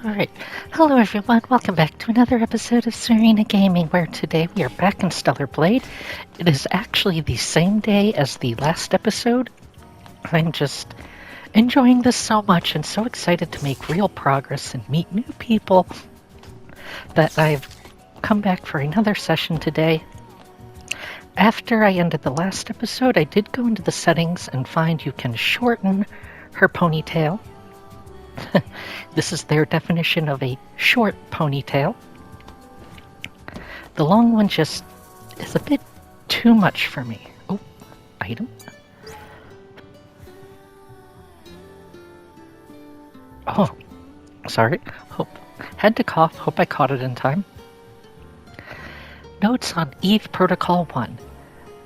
Alright, hello everyone, welcome back to another episode of Serena Gaming, where today we are back in Stellar Blade. It is actually the same day as the last episode. I'm just enjoying this so much and so excited to make real progress and meet new people that I've come back for another session today. After I ended the last episode, I did go into the settings and find you can shorten her ponytail. This is their definition of a short ponytail. The long one just is a bit too much for me. Oh, item. Oh, sorry. Had to cough. Hope I caught it in time. Notes on Eve Protocol 1.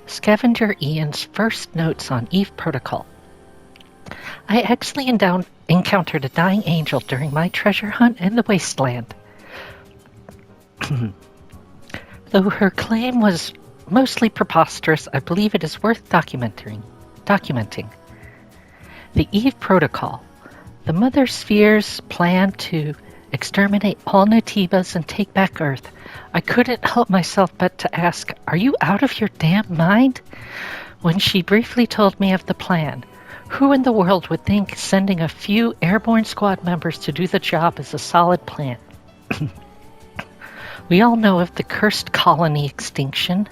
Scavenger Ian's first notes on Eve Protocol. I accidentally encountered a dying angel during my treasure hunt in the wasteland. Though her claim was mostly preposterous, I believe it is worth documenting. The Eve Protocol. The Mother Sphere's plan to exterminate all Nutibas and take back Earth. I couldn't help myself but to ask, "Are you out of your damn mind?" When she briefly told me of the plan. Who in the world would think sending a few airborne squad members to do the job is a solid plan? We all know of the cursed colony extinction.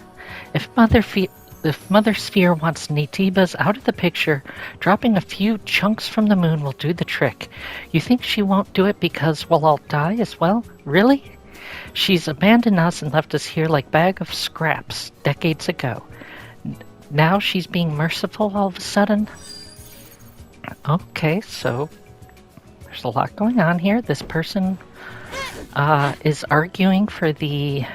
If Mother Sphere wants Nutibas out of the picture, dropping a few chunks from the moon will do the trick. You think she won't do it because we'll all die as well? Really? She's abandoned us and left us here like bag of scraps decades ago. Now she's being merciful all of a sudden? Okay, so there's a lot going on here. This person is arguing for the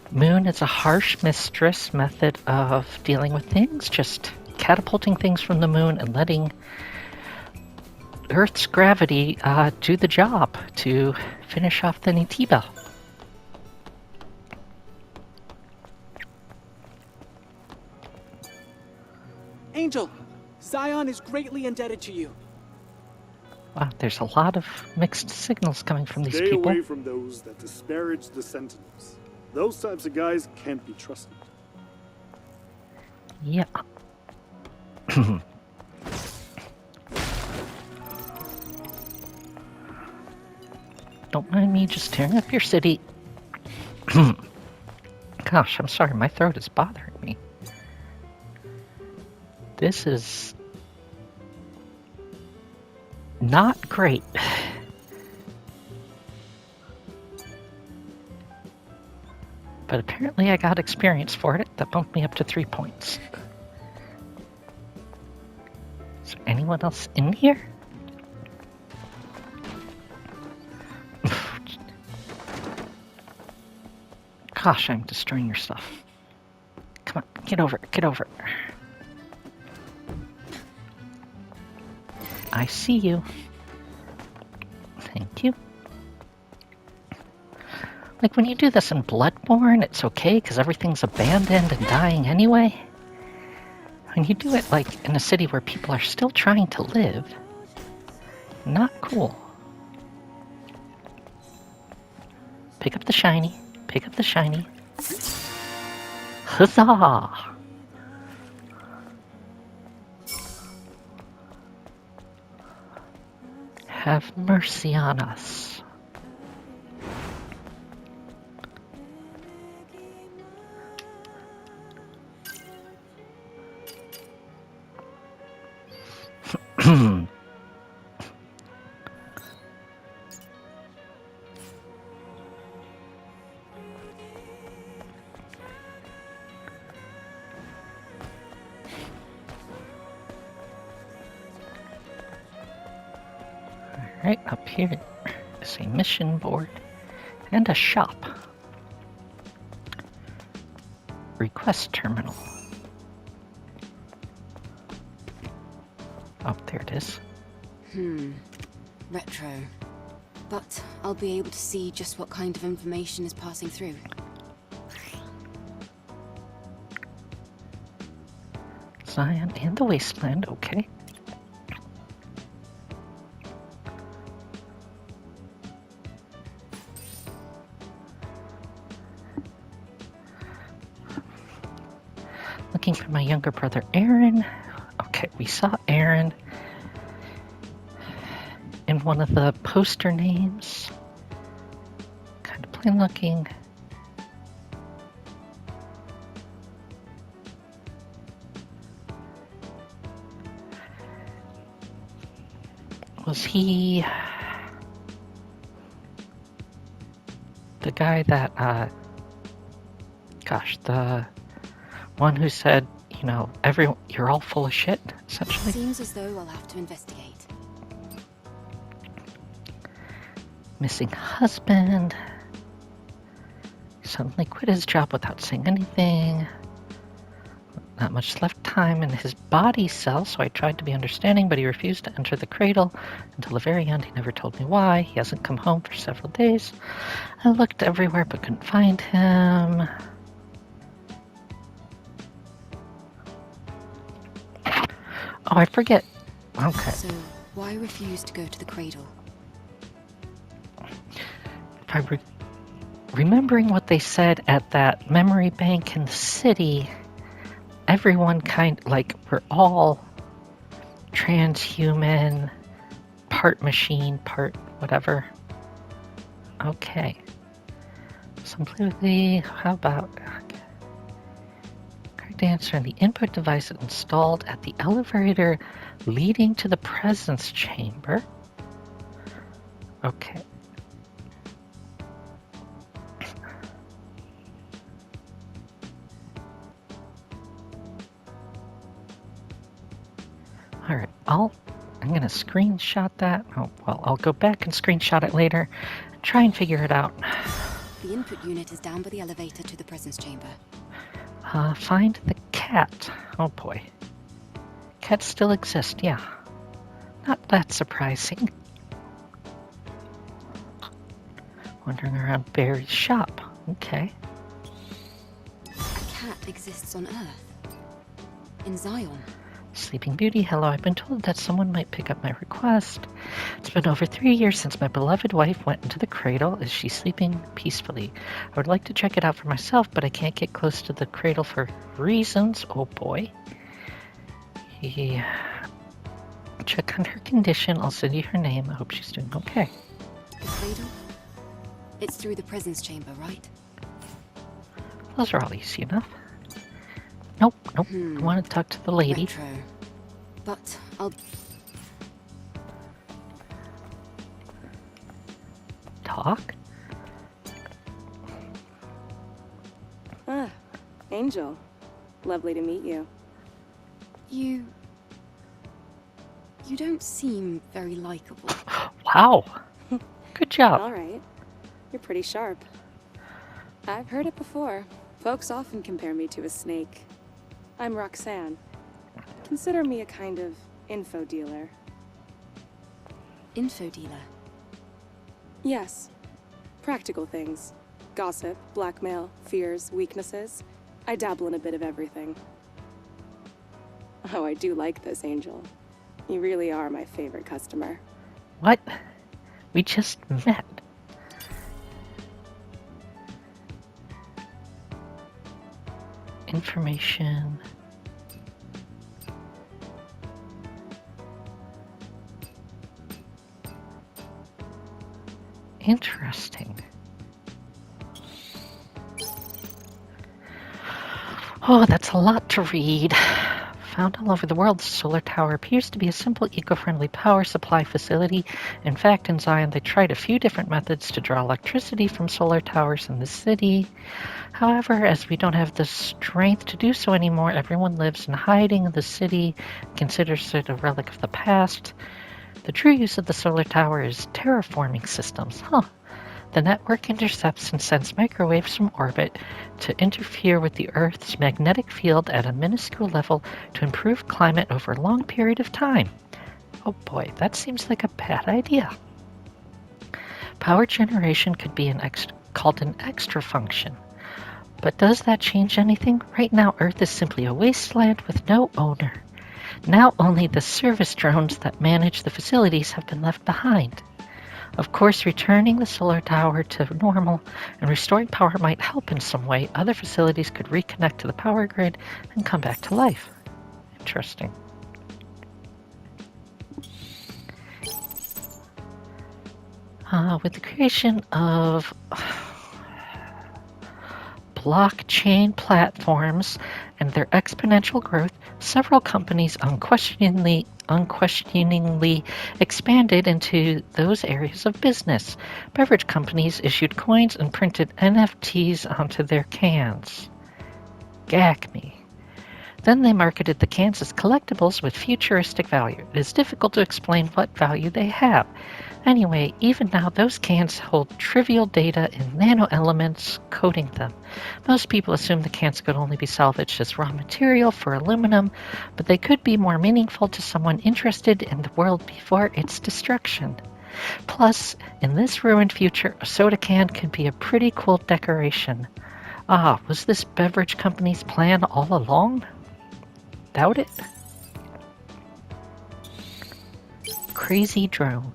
moon as a harsh mistress method of dealing with things, just catapulting things from the moon and letting Earth's gravity do the job to finish off the Nutiba. Angel, Zion is greatly indebted to you. Wow, there's a lot of mixed signals coming from these Stay people. away from those that disparage the Sentinels. Those types of guys can't be trusted. Yeah. Don't mind me just tearing up your city. Gosh, I'm sorry, my throat is bothering me. This is not great. But apparently I got experience for it. That bumped me up to 3 points. Is there anyone else in here? Gosh, I'm destroying your stuff. Come on, get over it, get over it. I see you. Thank you. Like when you do this in Bloodborne, it's okay because everything's abandoned and dying anyway. When you do it like in a city where people are still trying to live, not cool. Pick up the shiny. Pick up the shiny. Huzzah! Have mercy on us. Right up here is a mission board and a shop. Request terminal. Oh, there it is. Retro. But I'll be able to see just what kind of information is passing through. Zion and the Wasteland, okay. Looking for my younger brother, Aaron. Okay, we saw Aaron in one of the poster names. Kind of plain looking. Was he the guy that, the one who said, you're all full of shit, essentially? Seems as though I'll have to investigate. Missing husband. Suddenly quit his job without saying anything. Not much left time in his body cell, so I tried to be understanding, but he refused to enter the cradle until the very end. He never told me why. He hasn't come home for several days. I looked everywhere but couldn't find him. Oh, I forget. Okay. So, why refuse to go to the cradle? If I remembering what they said at that memory bank in the city, everyone we're all transhuman, part machine, part whatever. Okay. Simply, how about... Correct answer in the input device installed at the elevator leading to the presence chamber. Okay. Alright, I'm going to screenshot that. Oh, well, I'll go back and screenshot it later and try and figure it out. The input unit is down by the elevator to the presence chamber. Find the cat. Oh boy. Cats still exist, yeah. Not that surprising. Wandering around Barry's shop. Okay. A cat exists on Earth. In Zion. Sleeping Beauty, hello. I've been told that someone might pick up my request. It's been over 3 years since my beloved wife went into the cradle. Is she sleeping peacefully? I would like to check it out for myself, but I can't get close to the cradle for reasons. Oh boy. Check on her condition. I'll send you her name. I hope she's doing okay. The cradle? It's through the presence chamber, right? Those are all easy enough. Nope. I want to talk to the lady. Retro. But I'll... Talk? Ah, Angel. Lovely to meet you. You don't seem very likable. Wow. Good job. All right. You're pretty sharp. I've heard it before. Folks often compare me to a snake. I'm Roxanne. Consider me a kind of info dealer. Info dealer? Yes. Practical things. Gossip, blackmail, fears, weaknesses. I dabble in a bit of everything. Oh, I do like this, Angel. You really are my favorite customer. What? We just met. Information. Interesting. Oh, that's a lot to read. Found all over the world, the solar tower appears to be a simple, eco-friendly power supply facility. In fact, in Zion, they tried a few different methods to draw electricity from solar towers in the city. However, as we don't have the strength to do so anymore, everyone lives in hiding in the city, considers it a relic of the past. The true use of the solar tower is terraforming systems. The network intercepts and sends microwaves from orbit to interfere with the Earth's magnetic field at a minuscule level to improve climate over a long period of time. Oh boy, that seems like a bad idea. Power generation could be called an extra function. But does that change anything? Right now, Earth is simply a wasteland with no owner. Now only the service drones that manage the facilities have been left behind. Of course, returning the solar tower to normal and restoring power might help in some way. Other facilities could reconnect to the power grid and come back to life. Interesting. With the creation of blockchain platforms and their exponential growth, several companies unquestioningly expanded into those areas of business. Beverage companies issued coins and printed NFTs onto their cans. Gag me. Then they marketed the cans as collectibles with futuristic value. It is difficult to explain what value they have. Anyway, even now those cans hold trivial data in nanoelements coating them. Most people assume the cans could only be salvaged as raw material for aluminum, but they could be more meaningful to someone interested in the world before its destruction. Plus, in this ruined future, a soda can could be a pretty cool decoration. Was this beverage company's plan all along? Doubt it. Crazy drone.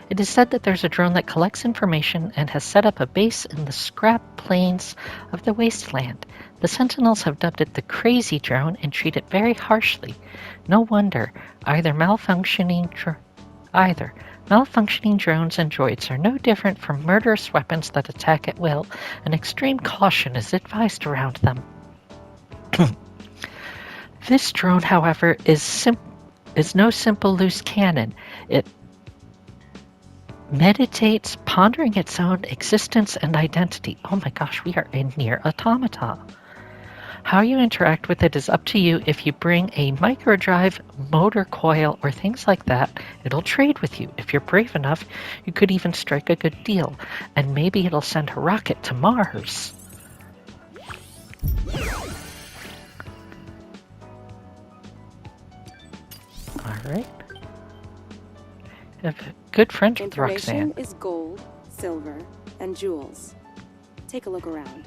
It is said that there's a drone that collects information and has set up a base in the scrap plains of the wasteland. The Sentinels have dubbed it the Crazy Drone and treat it very harshly. No wonder. Either malfunctioning drones and droids are no different from murderous weapons that attack at will, and extreme caution is advised around them. This drone, however, is no simple loose cannon. It meditates, pondering its own existence and identity. Oh my gosh, we are in near automata. How you interact with it is up to you. If you bring a microdrive, motor coil, or things like that, it'll trade with you. If you're brave enough, you could even strike a good deal, and maybe it'll send a rocket to Mars. Alright. Have good friends with Roxanne. Information is gold, silver, and jewels. Take a look around.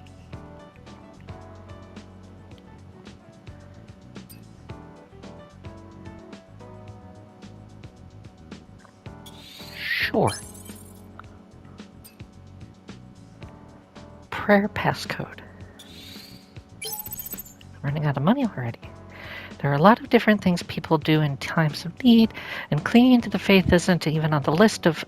Sure. Prayer passcode. Running out of money already. There are a lot of different things people do in times of need, and clinging to the faith isn't even on the list of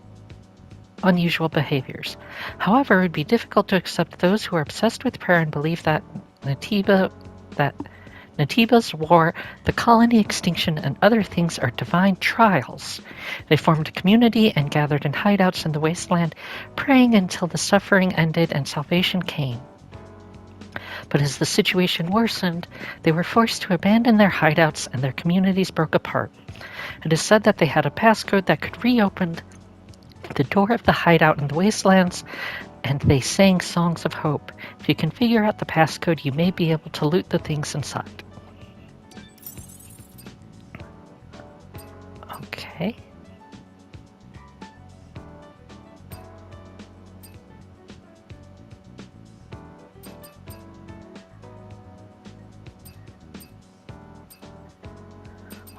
unusual behaviors. However, it would be difficult to accept those who are obsessed with prayer and believe that Natiba's war, the colony extinction, and other things are divine trials. They formed a community and gathered in hideouts in the wasteland, praying until the suffering ended and salvation came. But as the situation worsened, they were forced to abandon their hideouts and their communities broke apart. It is said that they had a passcode that could reopen the door of the hideout in the wastelands, and they sang songs of hope. If you can figure out the passcode, you may be able to loot the things inside. Okay.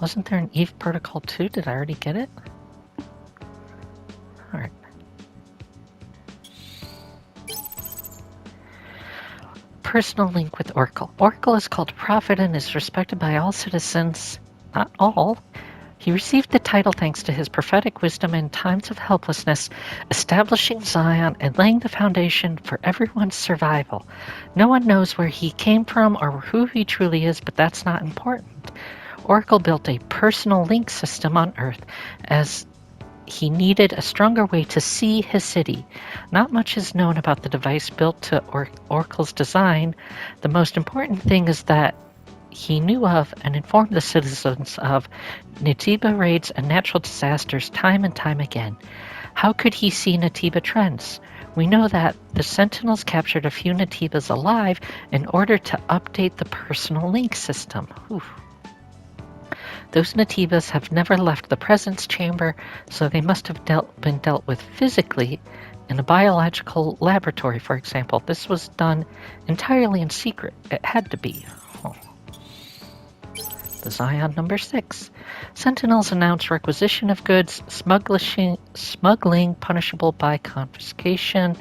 Wasn't there an Eve protocol too? Did I already get it? Alright. Personal link with Oracle. Oracle is called a prophet and is respected by all citizens. Not all. He received the title thanks to his prophetic wisdom in times of helplessness, establishing Zion and laying the foundation for everyone's survival. No one knows where he came from or who he truly is, but that's not important. Oracle built a personal link system on Earth as he needed a stronger way to see his city. Not much is known about the device built to Oracle's design. The most important thing is that he knew of and informed the citizens of Natiba raids and natural disasters time and time again. How could he see Natiba trends? We know that the Sentinels captured a few Natibas alive in order to update the personal link system. Oof. Those Natibas have never left the presence chamber, so they must have been dealt with physically in a biological laboratory, for example. This was done entirely in secret. It had to be. Oh. The Zion number 6. Sentinels announce requisition of goods, smuggling punishable by confiscation,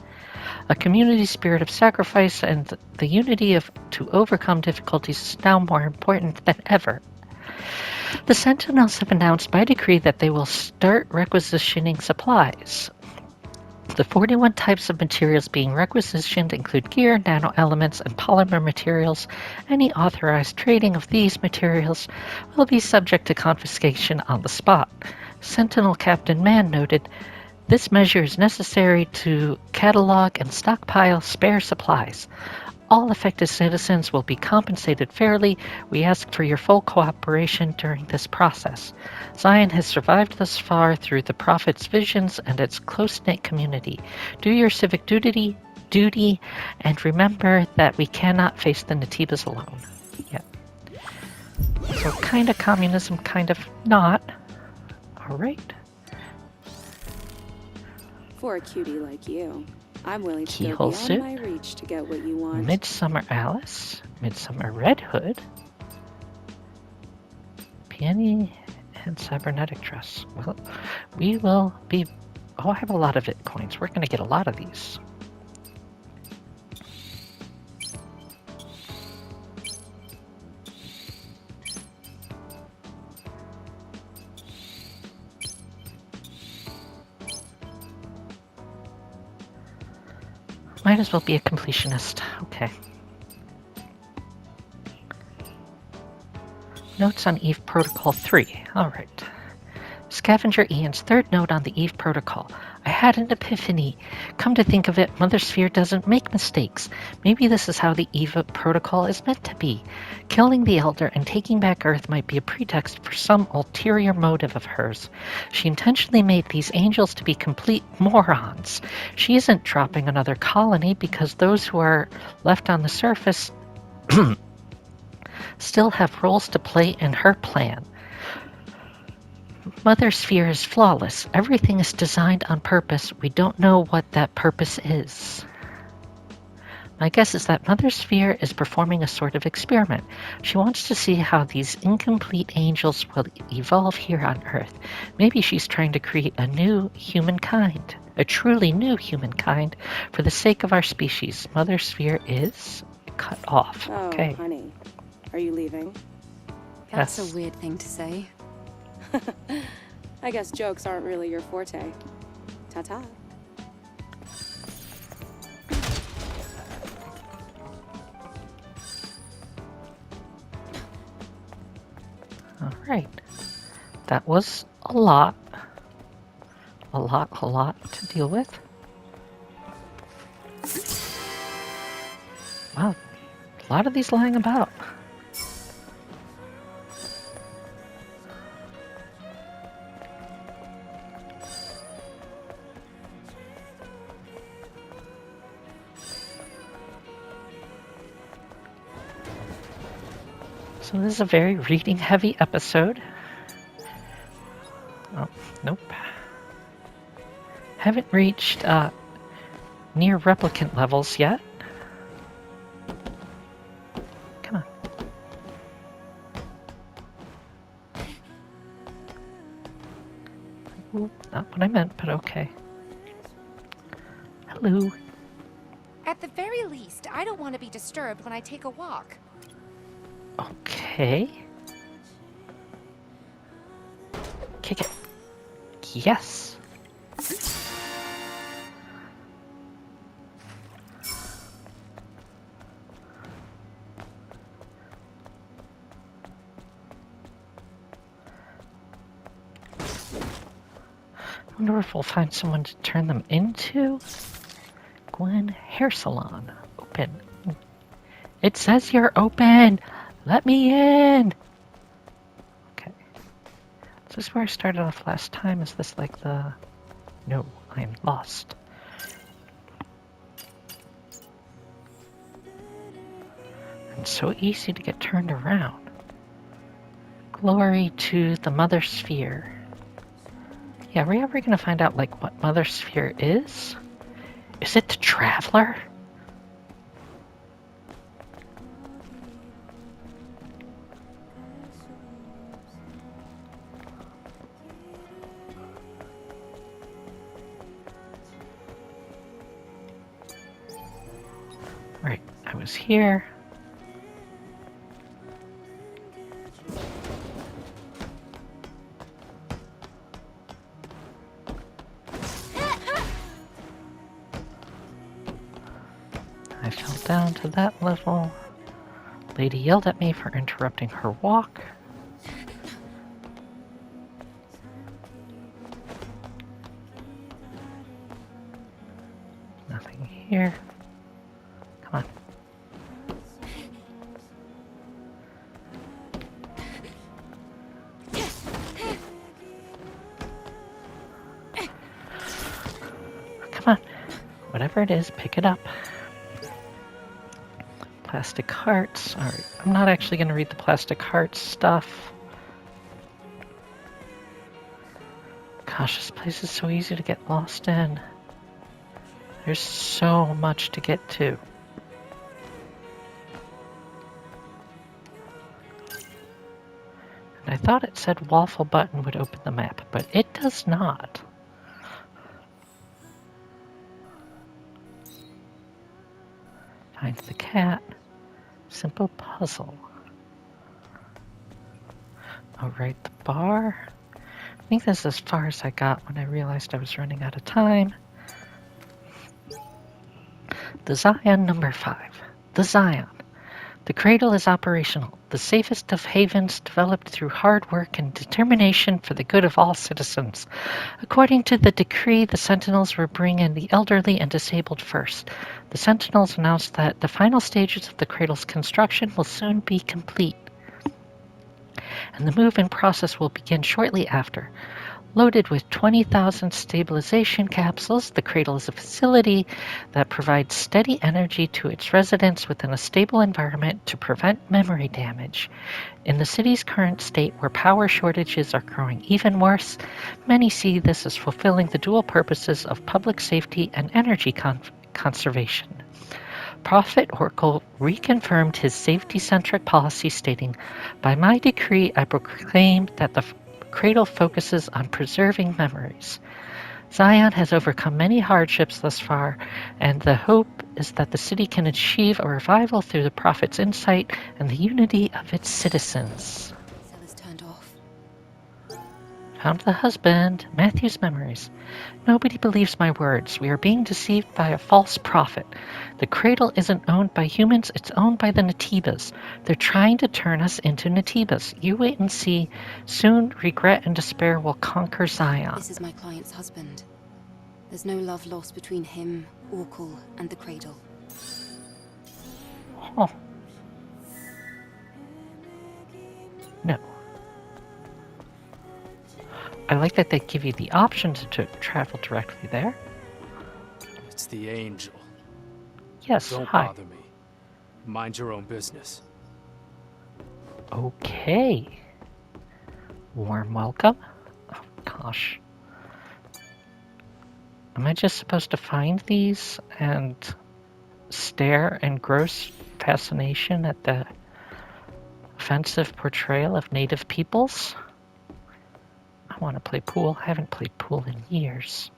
a community spirit of sacrifice, and the unity of to overcome difficulties is now more important than ever. The Sentinels have announced by decree that they will start requisitioning supplies. The 41 types of materials being requisitioned include gear, nanoelements, and polymer materials. Any authorized trading of these materials will be subject to confiscation on the spot. Sentinel Captain Mann noted, this measure is necessary to catalog and stockpile spare supplies. All affected citizens will be compensated fairly. We ask for your full cooperation during this process. Zion has survived thus far through the Prophet's visions and its close-knit community. Do your civic duty, and remember that we cannot face the Natibas alone. Yeah. So kind of communism, kind of not. All right. For a cutie like you, I'm willing to go Keyhole beyond suit. my reach to get what you want. Midsummer Alice, Midsummer Red Hood, Peony, and Cybernetic Dress. Well, we will be... Oh, I have a lot of Bitcoins. We're going to get a lot of these. Might as well be a completionist. Okay. Notes on Eve Protocol 3. Alright. Scavenger Ian's third note on the Eve Protocol. I had an epiphany. Come to think of it, Mother Sphere doesn't make mistakes. Maybe this is how the Eve Protocol is meant to be. Killing the Elder and taking back Earth might be a pretext for some ulterior motive of hers. She intentionally made these angels to be complete morons. She isn't dropping another colony because those who are left on the surface still have roles to play in her plan. Mother Sphere is flawless. Everything is designed on purpose. We don't know what that purpose is. My guess is that Mother Sphere is performing a sort of experiment. She wants to see how these incomplete angels will evolve here on Earth. Maybe she's trying to create a new humankind, a truly new humankind, for the sake of our species. Mother Sphere is cut off. Oh, Okay. honey. Are you leaving? That's Yes. a weird thing to say. I guess jokes aren't really your forte. Ta-ta. All right. That was a lot. A lot to deal with. Wow. A lot of these lying about. So this is a very reading-heavy episode. Oh, nope. Haven't reached near replicant levels yet. Come on. Ooh, not what I meant, but okay. Hello. At the very least, I don't want to be disturbed when I take a walk. Okay. Kick it. Yes. I wonder if we'll find someone to turn them into. Gwen Hair Salon. Open. It says you're open. Let me in. Okay. Is this where I started off last time? Is this like the... No, I'm lost. It's so easy to get turned around. Glory to the Mother Sphere. Yeah, are we ever going to find out, like, what Mother Sphere is? Is it the Traveler? I was here. I fell down to that level. Lady yelled at me for interrupting her walk. Nothing here. Come on. Come on. Whatever it is, pick it up. Plastic hearts. Alright, I'm not actually going to read the plastic hearts stuff. Gosh, this place is so easy to get lost in. There's so much to get to. And I thought it said waffle button would open the map, but it does not. Find the cat. Simple puzzle. Oh, right, the bar. I think this is as far as I got when I realized I was running out of time. The Zion number 5. The Zion. The cradle is operational, the safest of havens developed through hard work and determination for the good of all citizens. According to the decree, the Sentinels will bring in the elderly and disabled first. The Sentinels announced that the final stages of the cradle's construction will soon be complete, and the move-in process will begin shortly after. Loaded with 20,000 stabilization capsules, the cradle is a facility that provides steady energy to its residents within a stable environment to prevent memory damage. In the city's current state, where power shortages are growing even worse, many see this as fulfilling the dual purposes of public safety and energy conservation. Prophet Oracle reconfirmed his safety-centric policy, stating, "By my decree, I proclaim that the cradle focuses on preserving memories. Zion has overcome many hardships thus far, and the hope is that the city can achieve a revival through the Prophet's insight and the unity of its citizens." Cell is turned off. Found the husband. Matthew's memories. Nobody believes my words. We are being deceived by a false prophet. The cradle isn't owned by humans, it's owned by the Natibas. They're trying to turn us into Natibas. You wait and see. Soon, regret and despair will conquer Zion. This is my client's husband. There's no love lost between him, Orkul, and the cradle. Oh. No. I like that they give you the option to travel directly there. It's the angel. Yes, Don't hi. bother me. Mind your own business. Okay. Warm welcome. Oh, gosh. Am I just supposed to find these and stare in gross fascination at the offensive portrayal of native peoples? I want to play pool. I haven't played pool in years.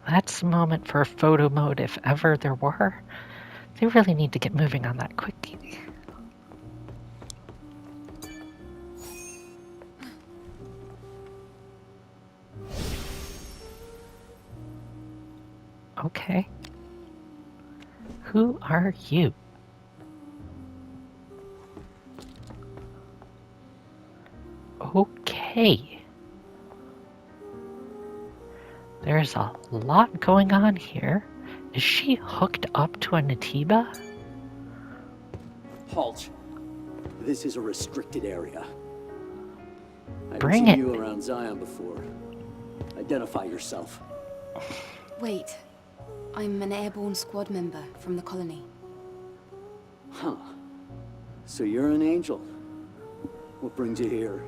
That's the moment for a photo mode if ever there were. They really need to get moving on that quickly. Okay. Who are you? Okay. There's a lot going on here. Is she hooked up to a Natiba? Halt. This is a restricted area. I Bring haven't seen it. you around Zion before. Identify yourself. Wait. I'm an airborne squad member from the colony. Huh. So you're an angel. What brings you here?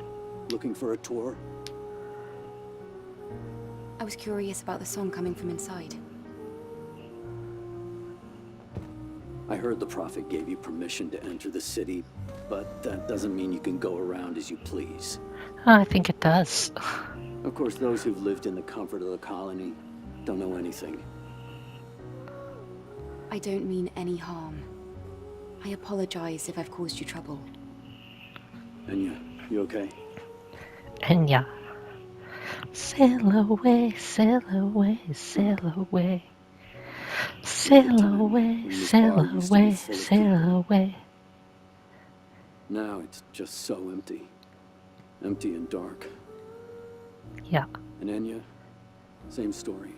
Looking for a tour? I was curious about the song coming from inside. I heard the Prophet gave you permission to enter the city, but that doesn't mean you can go around as you please. I think it does. Of course, those who've lived in the comfort of the colony don't know anything. I don't mean any harm. I apologize if I've caused you trouble. Enya, you okay? Enya. Sail away, sail away, sail away. Remember Sail time away, when this sail bar used to be away, full of sail people? away. Now it's just so empty. Empty and dark. Yeah. And Enya, same story.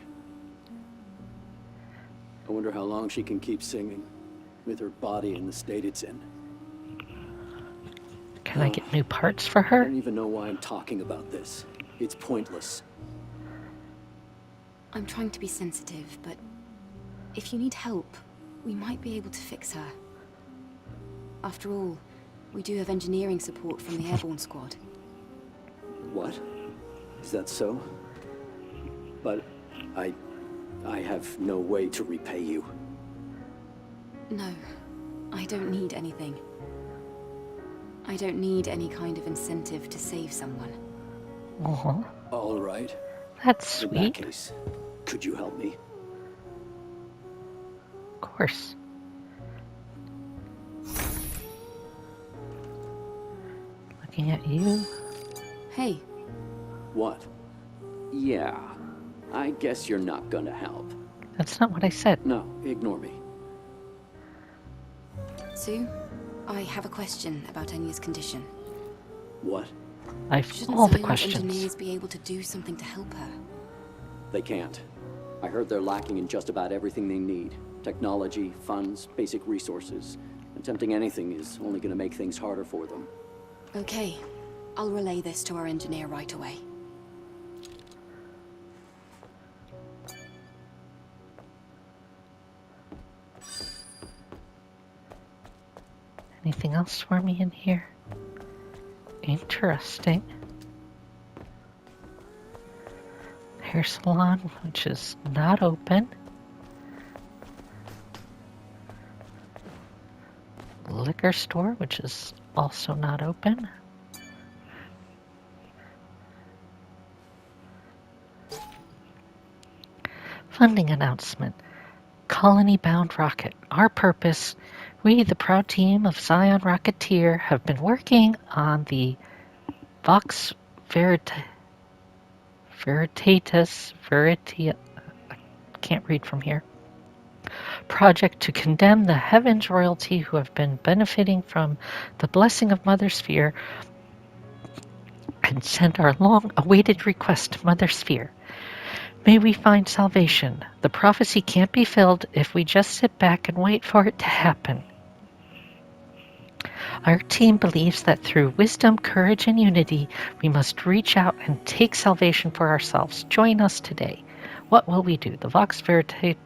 I wonder how long she can keep singing, with her body in the state it's in. Can I get new parts for I her? don't even know why I'm talking about this. It's pointless. I'm trying to be sensitive, but if you need help, we might be able to fix her. After all, we do have engineering support from the airborne squad. What? Is that so? But I have no way to repay you. No, I don't need anything. I don't need any kind of incentive to save someone. Oh, All right. that's In that sweet. case, could you help me? Of course. Looking at you. Hey, What? Yeah, I guess you're not gonna help. That's not what I said. No, ignore me. Sue, I have a question about Enya's condition. What? I've Shouldn't all the science questions. engineers be able to do something to help her? They can't. I heard they're lacking in just about everything they need. Technology, funds, basic resources. Attempting anything is only gonna make things harder for them. Okay, I'll relay this to our engineer right away. Anything else for me in here? Interesting. Hair salon, which is not open. Liquor store, which is also not open. Funding announcement. Colony-bound rocket. Our purpose, we, the proud team of Zion Rocketeer, have been working on the Vox Veritatis, I can't read from here, project to condemn the Heavens royalty who have been benefiting from the blessing of Mother Sphere and send our long-awaited request to Mother Sphere. May we find salvation. The prophecy can't be filled if we just sit back and wait for it to happen. Our team believes that through wisdom, courage, and unity, we must reach out and take salvation for ourselves. Join us today. What will we do? The Vox Veritatis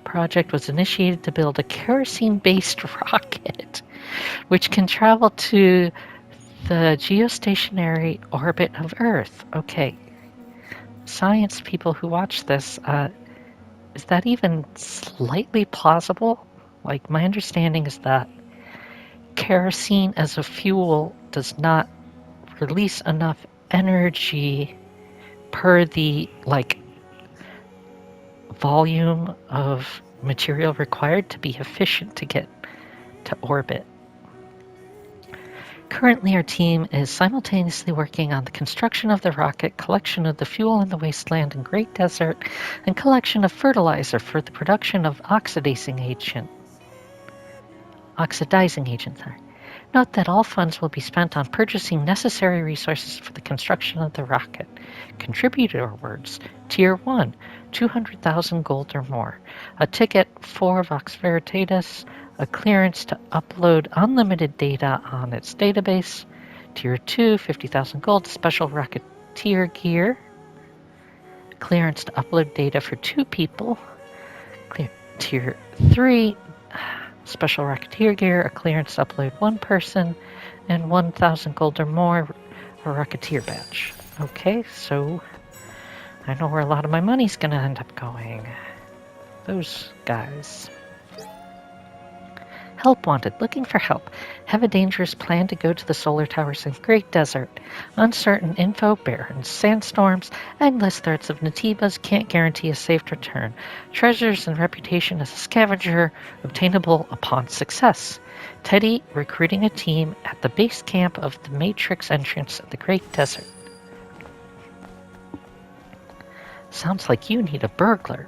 project was initiated to build a kerosene-based rocket which can travel to the geostationary orbit of Earth. Okay. Science people who watch this, is that even slightly plausible? Like, my understanding is that kerosene as a fuel does not release enough energy per the, like, volume of material required to be efficient to get to orbit. Currently, our team is simultaneously working on the construction of the rocket, collection of the fuel in the wasteland and Great Desert, and collection of fertilizer for the production of oxidizing agent. Note that all funds will be spent on purchasing necessary resources for the construction of the rocket. Contributor awards: Tier 1, 200,000 gold or more. A ticket for Vox Veritatis, a clearance to upload unlimited data on its database. Tier 2, 50,000 gold, special rocketeer gear. Clearance to upload data for 2 people. Tier 3, special rocketeer gear, a clearance to upload 1 person, and 1,000 gold or more, a rocketeer badge. Okay, so I know where a lot of my money's gonna end up going. Those guys. Help wanted, looking for help. Have a dangerous plan to go to the solar towers in Great Desert. Uncertain info, barren sandstorms, endless threats of Natibas can't guarantee a safe return. Treasures and reputation as a scavenger, obtainable upon success. Teddy recruiting a team at the base camp of the Matrix entrance of the Great Desert. Sounds like you need a burglar.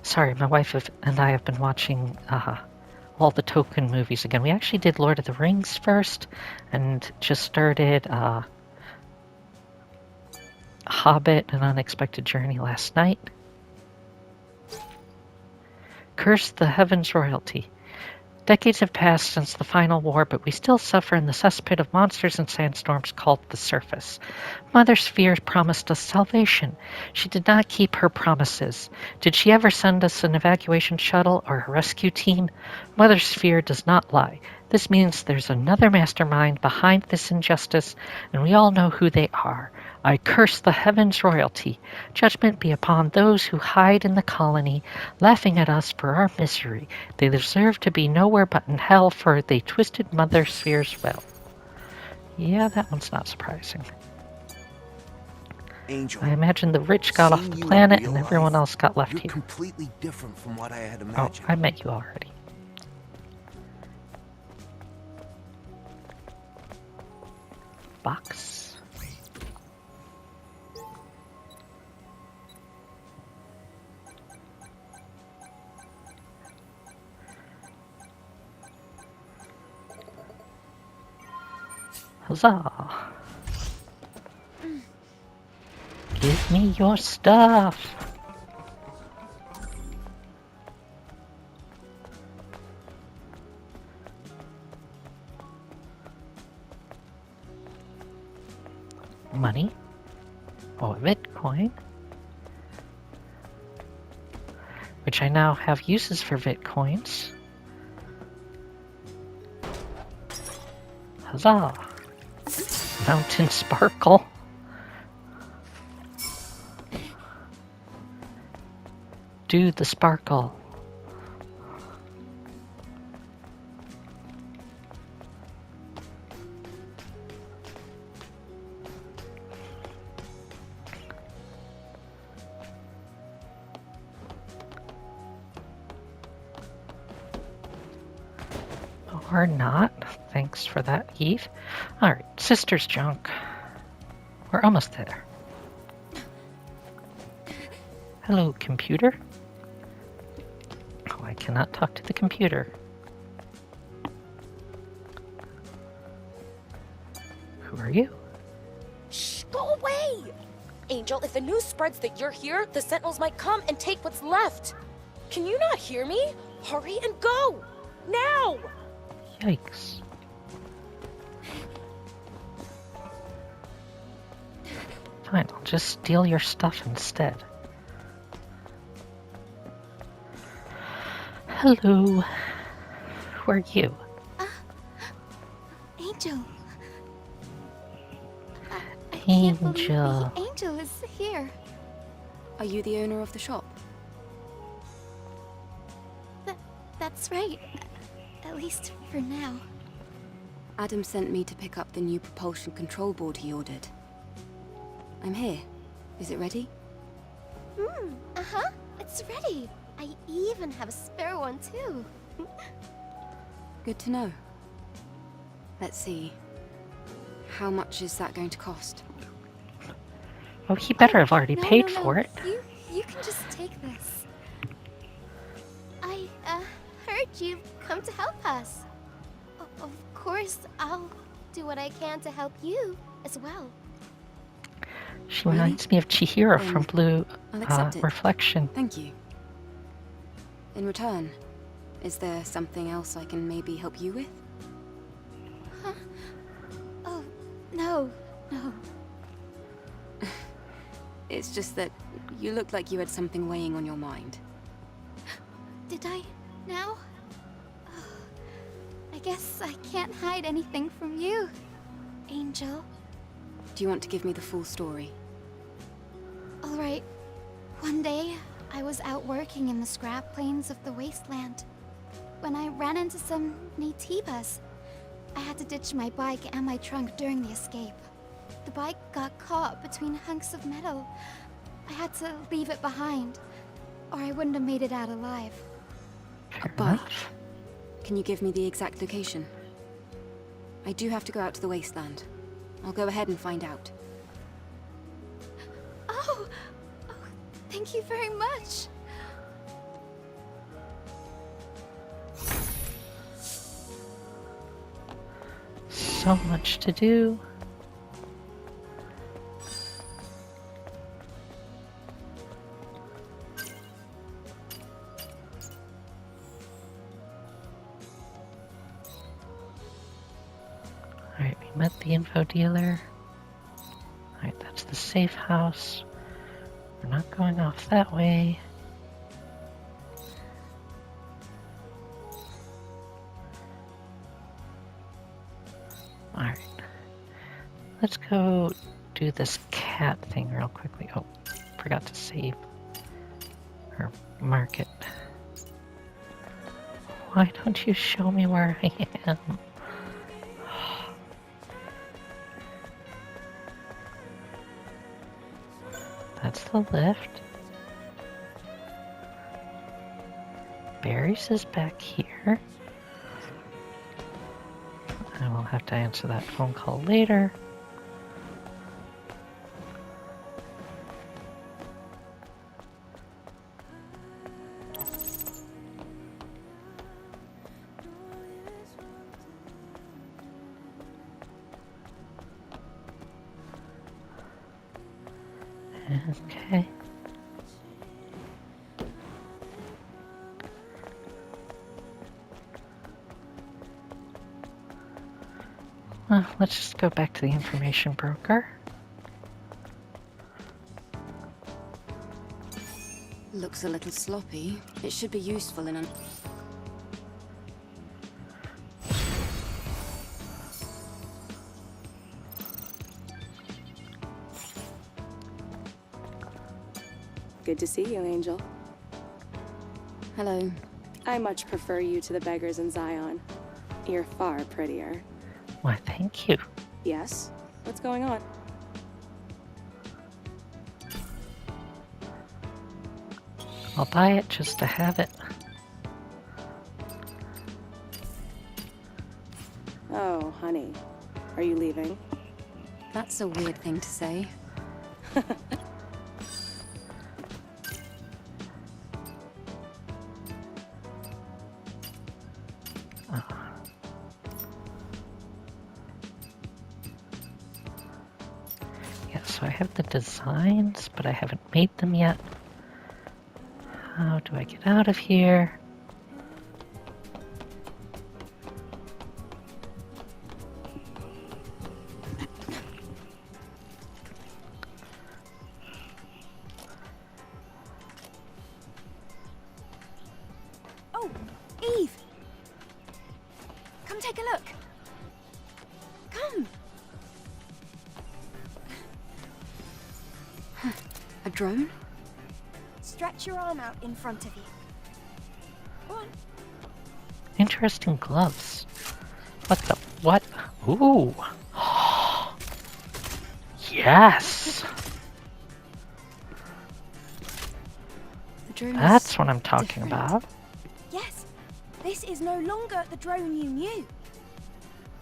Sorry, my wife and I have been watching all the Tolkien movies again. We actually did Lord of the Rings first, and just started Hobbit, An Unexpected Journey last night. Curse the Heavens royalty. Decades have passed since the final war, but we still suffer in the cesspit of monsters and sandstorms called the surface. Mother Sphere promised us salvation. She did not keep her promises. Did she ever send us an evacuation shuttle or a rescue team? Mother Sphere does not lie. This means there's another mastermind behind this injustice, and we all know who they are. I curse the Heavens royalty. Judgment be upon those who hide in the colony, laughing at us for our misery. They deserve to be nowhere but in hell, for they twisted Mother Sphere's will. Yeah, that one's not surprising. Angel, I imagine the rich got off the planet and everyone else got left you're here. Completely different from what I had Oh, imagined. I met you already. Box. Huzzah! Give me your stuff! Money. Oh, a Bitcoin. Which I now have uses for Bitcoins. Huzzah! Mountain Sparkle. Do the sparkle. Or not. Thanks for that, Eve. Alright, sister's junk. We're almost there. Hello, computer. Oh, I cannot talk to the computer. Who are you? Shh, go away! Angel, if the news spreads that you're here, the Sentinels might come and take what's left. Can you not hear me? Hurry and go! Now! Yikes. Fine, I'll just steal your stuff instead. Hello. Who are you? Angel. I can't believe Angel. the Angel is here. Are you the owner of the shop? That's right. At least for now. Adam sent me to pick up the new propulsion control board he ordered. I'm here. Is it ready? Uh-huh. It's ready. I even have a spare one too. Good to know. Let's see. How much is that going to cost? Oh, he better have already No, paid no, no. for it. You can just take this. I heard you've come to help us. Of course, I'll do what I can to help you as well. She reminds me of Chihiro from Blue I'll accept it. Reflection. Thank you. In return, is there something else I can maybe help you with? Huh? Oh, no. It's just that you looked like you had something weighing on your mind. Did I now? I guess I can't hide anything from you, Angel. Do you want to give me the full story? All right. One day, I was out working in the scrap plains of the wasteland. when I ran into some Natiivas. I had to ditch my bike and my trunk during the escape. The bike got caught between hunks of metal. I had to leave it behind, or I wouldn't have made it out alive. A bike? Can you give me the exact location? I do have to go out to the wasteland. I'll go ahead and find out. Oh, thank you very much. So much to do. Alright, we met the info dealer. Alright, that's the safe house. We're not going off that way. Alright. Let's go do this cat thing real quickly. Oh, forgot to save. Or mark it. Why don't you show me where I am? That's the lift. Barry's is back here. I will have to answer that phone call later. Okay. Well, let's just go back to the information broker. Looks a little sloppy. It should be useful in an... Good to see you, Angel. Hello. I much prefer you to the beggars in Zion. You're far prettier. Why, thank you. Yes? What's going on? I'll buy it just to have it. Oh, honey. Are you leaving? That's a weird thing to say. Yeah, so I have the designs, but I haven't made them yet. How do I get out of here? Oh, Eve! Come take a look. Come. A drone? Stretch your arm out in front of you. Go on. Interesting gloves. What the? What? Ooh. Yes! The drone That's is what I'm talking different. about. Yes, this is no longer the drone you knew.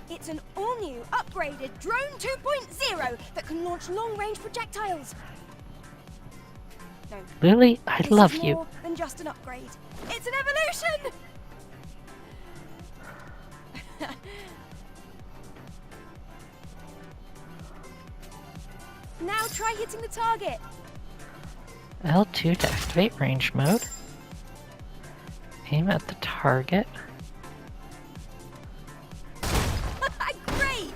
It's an all-new, upgraded Drone 2.0 that can launch long-range projectiles. No, Lily, I this love is you. more than just an upgrade. It's an evolution! Now try hitting the target. L2 to activate range mode. Aim at the target. Great!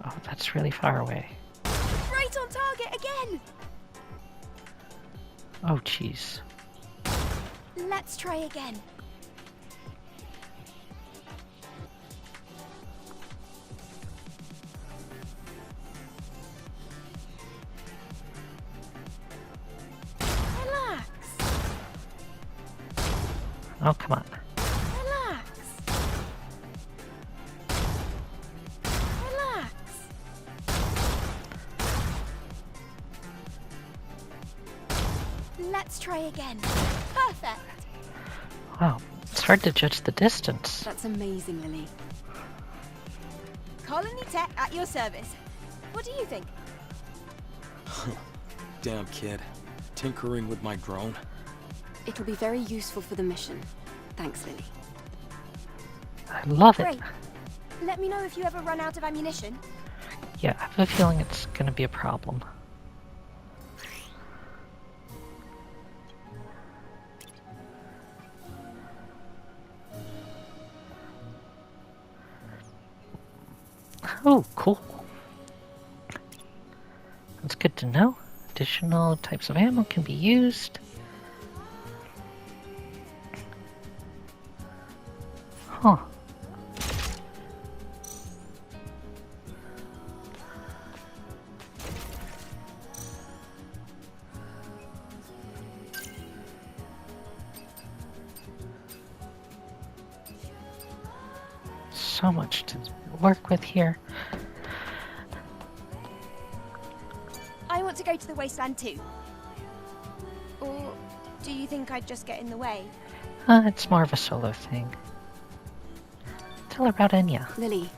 Oh, that's really far away. Right on target again! Oh, jeez. Let's try again. Relax. Oh, come on. Relax. Relax. Let's try again. Perfect. Wow, it's hard to judge the distance. That's amazing, Lily. Colony Tech at your service. What do you think? Damn kid. Tinkering with my drone. It'll be very useful for the mission. Thanks, Lily. I love it. Great. Let me know if you ever run out of ammunition. Yeah, I have a feeling it's gonna be a problem. Oh, cool. That's good to know. Additional types of ammo can be used. Huh. So much to work with here. I want to go to the wasteland too. Or do you think I'd just get in the way? It's more of a solo thing. Tell her about Enya. Lily,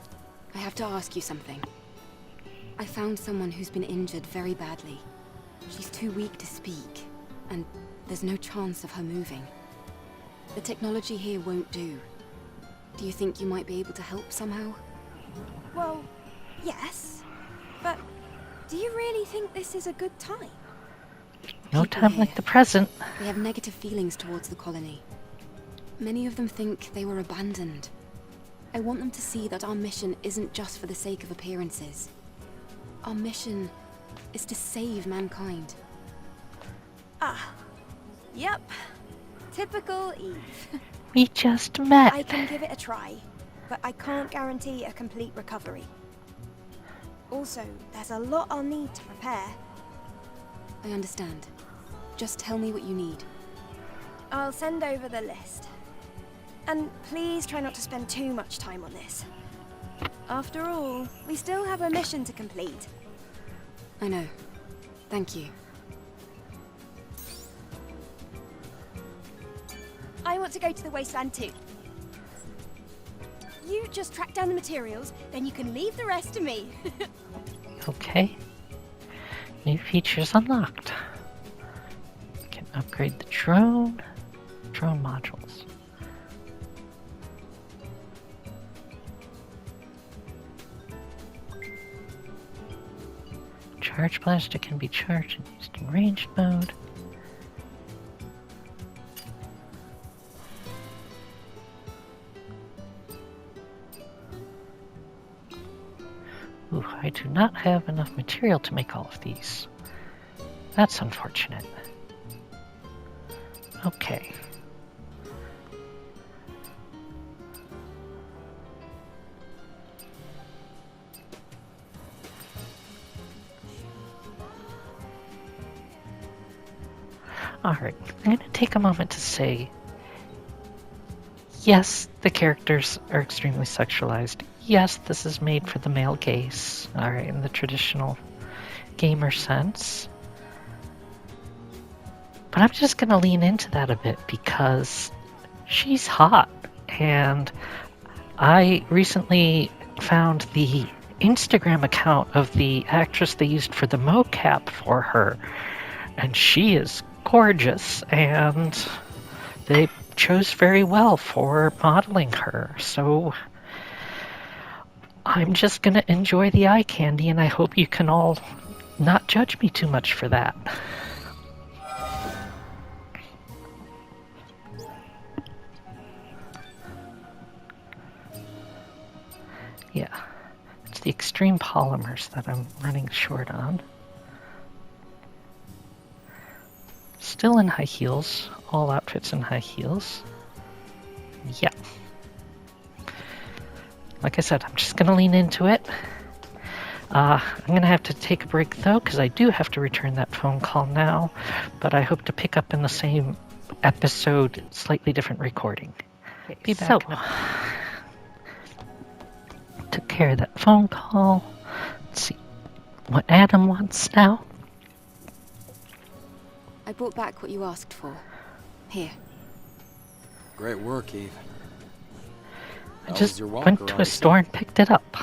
I have to ask you something. I found someone who's been injured very badly. She's too weak to speak, and there's no chance of her moving. The technology here won't do. Do you think you might be able to help somehow? Well, yes. But do you really think this is a good time? No People time here, like the present. They have negative feelings towards the colony. Many of them think they were abandoned. I want them to see that our mission isn't just for the sake of appearances. Our mission is to save mankind. Ah. Yep. Typical Eve. We just met. I can give it a try, but I can't guarantee a complete recovery. Also, there's a lot I'll need to prepare. I understand. Just tell me what you need. I'll send over the list. And please try not to spend too much time on this. After all, we still have a mission to complete. I know. Thank you. I want to go to the wasteland too. You just track down the materials, then you can leave the rest to me. Okay. New features unlocked. Can upgrade the drone modules. Charge blaster can be charged and used in ranged mode. Ooh, I do not have enough material to make all of these. That's unfortunate. Okay. Alright, I'm going to take a moment to say, yes, the characters are extremely sexualized. Yes, this is made for the male gaze, alright, in the traditional gamer sense. But I'm just going to lean into that a bit because she's hot. And I recently found the Instagram account of the actress they used for the mocap for her. And she is gorgeous, and they chose very well for modeling her. So I'm just going to enjoy the eye candy, and I hope you can all not judge me too much for that. Yeah, it's the extreme polymers that I'm running short on. Still in high heels, all outfits in high heels. Yeah. Like I said, I'm just gonna lean into it. I'm gonna have to take a break though, because I do have to return that phone call now, but I hope to pick up in the same episode, slightly different recording. Be back So, in a... took care of that phone call. Let's see what Adam wants now. I brought back what you asked for. Here. Great work, Eve. I just went to a store and picked it up.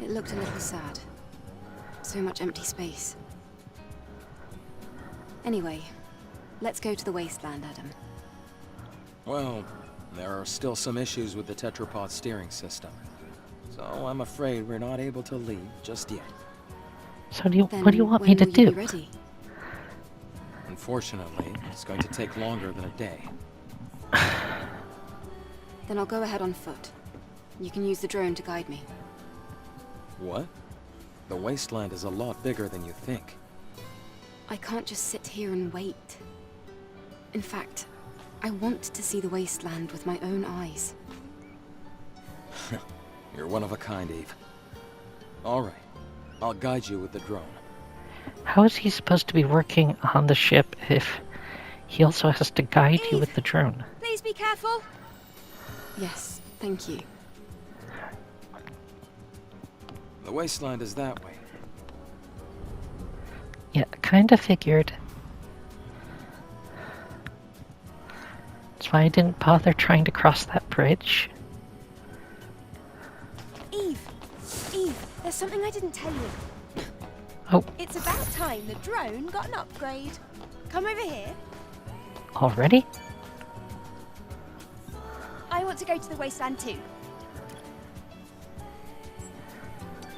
It looked a little sad. So much empty space. Anyway, let's go to the wasteland, Adam. Well, there are still some issues with the tetrapod steering system. So I'm afraid we're not able to leave just yet. So what do you want me to do? Ready? Unfortunately, it's going to take longer than a day. Then I'll go ahead on foot. You can use the drone to guide me. What? The wasteland is a lot bigger than you think. I can't just sit here and wait. In fact, I want to see the wasteland with my own eyes. You're one of a kind, Eve. All right. I'll guide you with the drone. How is he supposed to be working on the ship if he also has to guide you with the drone? Please be careful. Yes, thank you. The wasteland is that way. Yeah, kinda figured. That's why I didn't bother trying to cross that bridge. Eve, there's something I didn't tell you. Oh. It's about time the drone got an upgrade. Come over here. Already? I want to go to the wasteland too.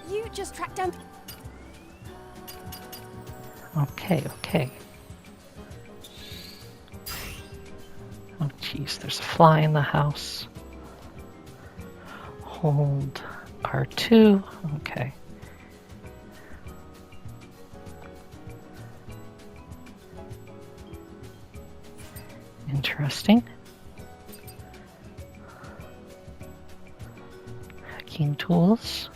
You just track down... Okay. Oh jeez, there's a fly in the house. Hold R2, okay. Interesting. Hacking tools.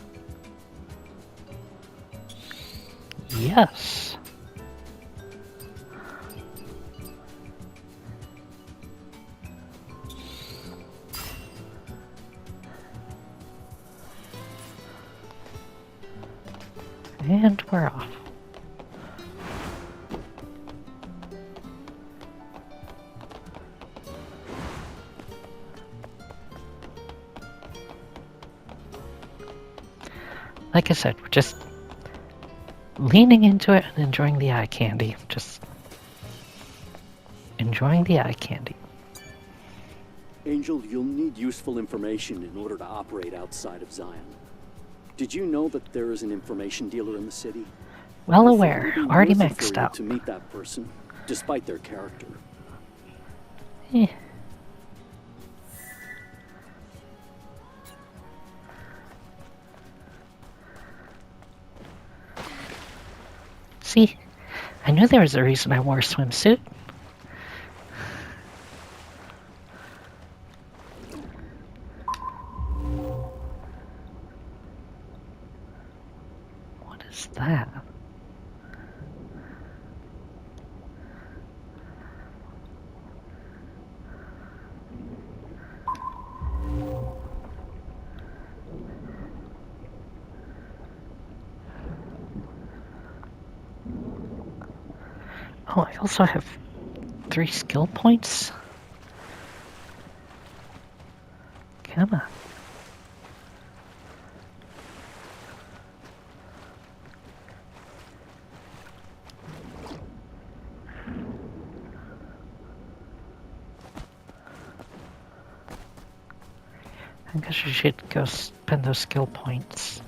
Yes. And we're off. Like I said, we're just leaning into it and enjoying the eye candy. Just enjoying the eye candy. Angel, you'll need useful information in order to operate outside of Zion. Did you know that there is an information dealer in the city? Well aware. Already maxed out. To meet that person, despite their character. Eh. See, I knew there was a reason I wore a swimsuit. What is that? Oh, I also have 3 skill points. Come on. I guess I should go spend those skill points.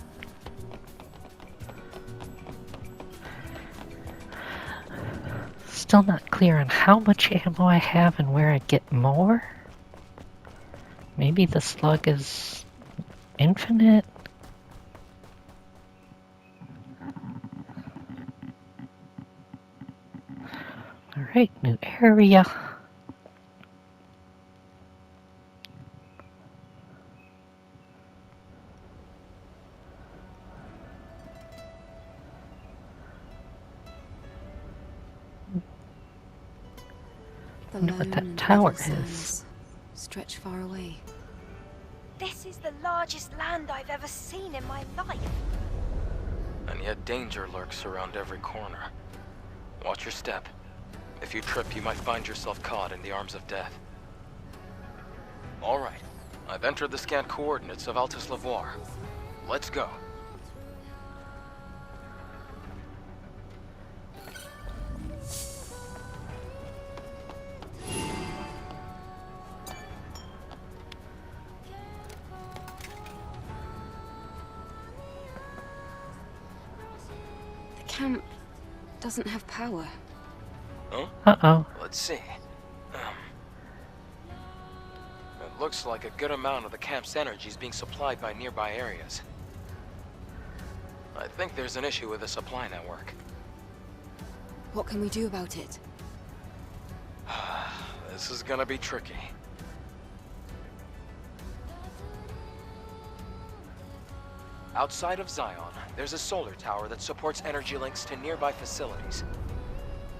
Still not clear on how much ammo I have and where I get more. Maybe the slug is infinite? Alright, new area. wonder what that and tower little is. sands stretch far away. This is the largest land I've ever seen in my life. And yet danger lurks around every corner. Watch your step. If you trip, you might find yourself caught in the arms of death. All right. I've entered the scanned coordinates of Altus Lavoir. Let's go. The camp doesn't have power. Huh? Uh-oh. Let's see. It looks like a good amount of the camp's energy is being supplied by nearby areas. I think there's an issue with the supply network. What can we do about it? This is gonna be tricky. Outside of Zion, there's a solar tower that supports energy links to nearby facilities.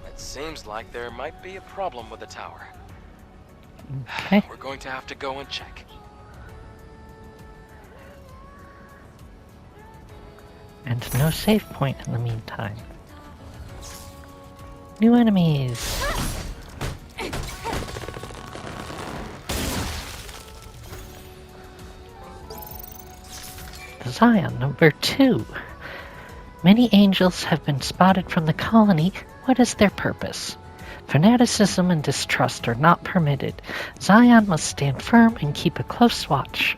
It seems like there might be a problem with the tower. Okay. We're going to have to go and check. And no save point in the meantime. New enemies! Zion number 2. Many angels have been spotted from the colony. What is their purpose? Fanaticism and distrust are not permitted. Zion must stand firm and keep a close watch.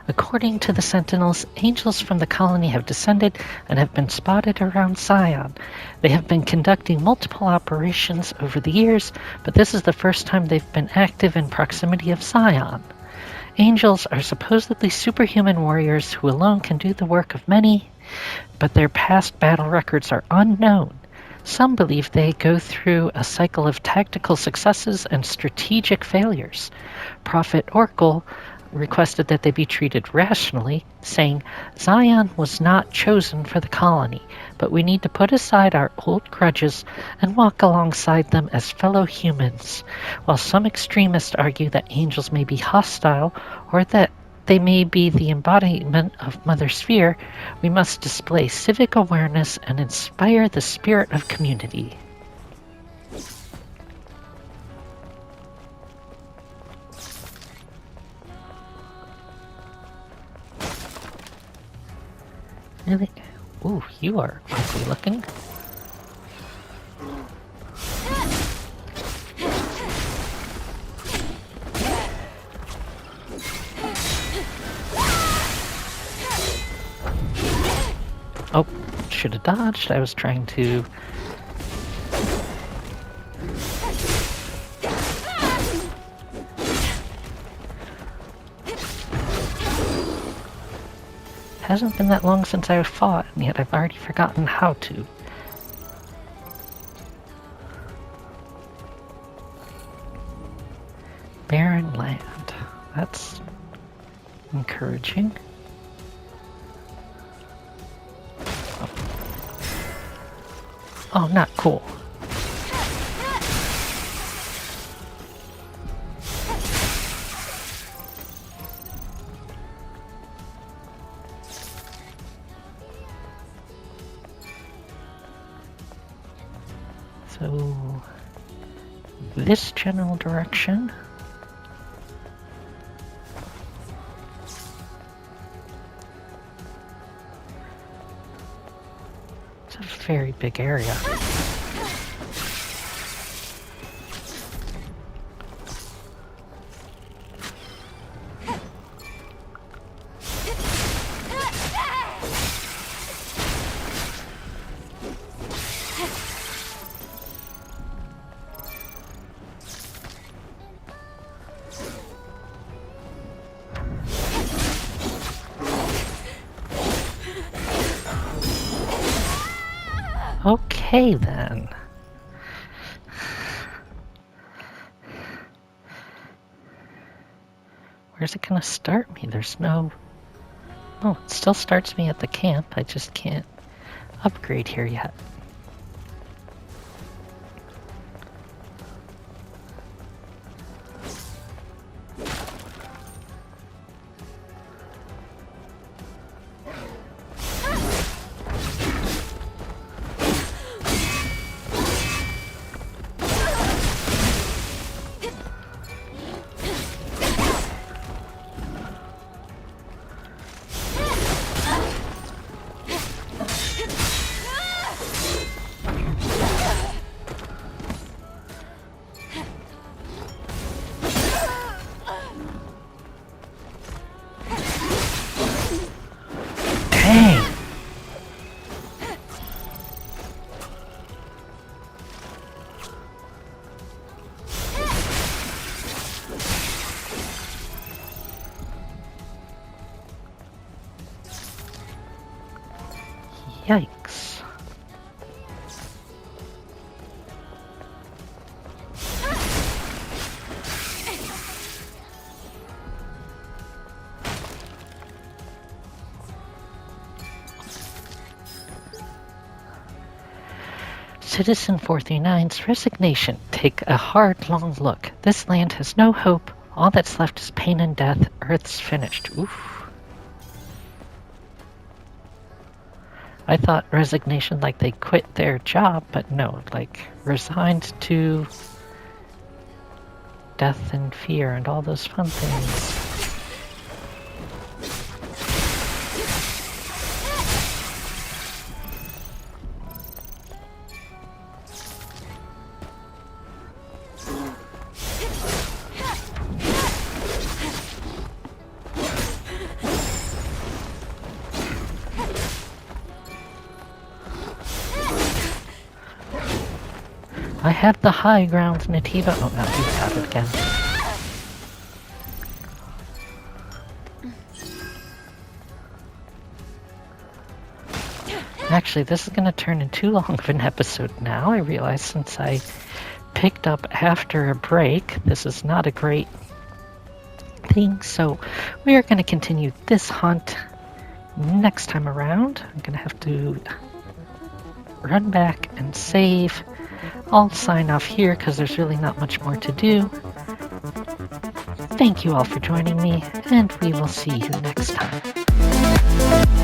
According to the Sentinels, angels from the colony have descended and have been spotted around Zion. They have been conducting multiple operations over the years, but this is the first time they've been active in proximity of Zion. Angels are supposedly superhuman warriors who alone can do the work of many, but their past battle records are unknown. Some believe they go through a cycle of tactical successes and strategic failures. Prophet Oracle requested that they be treated rationally, saying, Zion was not chosen for the colony, but we need to put aside our old grudges and walk alongside them as fellow humans. While some extremists argue that angels may be hostile or that they may be the embodiment of Mother Sphere, we must display civic awareness and inspire the spirit of community. Really? Ooh, you are ugly looking. Oh, should have dodged. I was trying to... Hasn't been that long since I fought, and yet I've already forgotten how to. Barren land. That's encouraging. Oh, not cool. So, this general direction. It's a very big area. Okay then. Where's it gonna start me? There's no... Oh, it still starts me at the camp. I just can't upgrade here yet. Yikes. Citizen 439's resignation. Take a hard, long look. This land has no hope. All that's left is pain and death. Earth's finished. Oof. I thought resignation like they quit their job, but no, like resigned to death and fear and all those fun things. I had the high ground, Natiba. Oh, no, you got it again. Actually, this is going to turn into too long of an episode now. I realize since I picked up after a break, this is not a great thing. So we are going to continue this hunt next time around. I'm going to have to run back and save. I'll sign off here because there's really not much more to do. Thank you all for joining me, and we will see you next time.